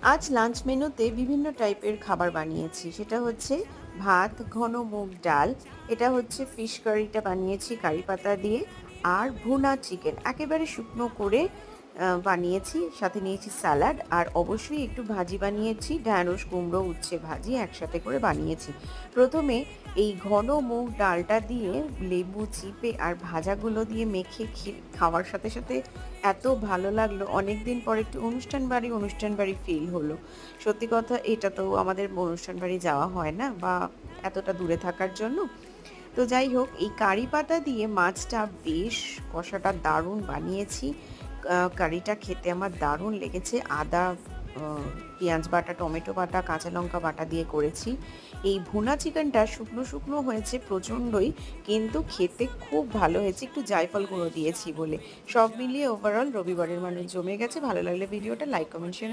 আজ লাঞ্চ মেনুতে বিভিন্ন টাইপের খাবার বানিয়েছি। সেটা হচ্ছে ভাত, ঘন মুগ ডাল, এটা হচ্ছে ফিশ কারিটা বানিয়েছি কারি পাতা দিয়ে, আর ভুনা চিকেন একেবারে শুকনো করে বানিয়েছি। সাথে নিয়েছি স্যালাড, আর অবশ্যই একটু ভাজি বানিয়েছি, ঢ্যাঁড়স, কুমড়ো, উচ্ছে ভাজি একসাথে করে বানিয়েছি। প্রথমে এই ঘন মুগ ডালটা দিয়ে লেবু চিপে আর ভাজাগুলো দিয়ে মেখে খাওয়ার সাথে সাথে এত ভালো লাগলো, অনেক দিন পর একটু অনুষ্ঠান বাড়ি ফিল হলো। সত্যি কথা, এটা তো আমাদের অনুষ্ঠান বাড়ি যাওয়া হয় না, বা এতটা দূরে থাকার জন্য। তো যাই হোক, এই কারি পাতা দিয়ে মাছটা বেশ কষাটা দারুণ বানিয়েছি। কারিটা খেতে আমার দারুণ লেগেছে। আদা, পেঁয়াজ বাটা, টমেটো বাটা, কাঁচা লঙ্কা বাটা দিয়ে করেছি। এই ভুনা চিকেনটা শুকনো শুকনো হয়েছে প্রচণ্ডই, কিন্তু খেতে খুব ভালো হয়েছে, একটু জায়ফল গুঁড়ো দিয়েছি বলে। সব মিলিয়ে ওভারঅল রবিবারের মানে জমে গেছে। ভালো লাগলে ভিডিওটা লাইক, কমেন্ট, শেয়ার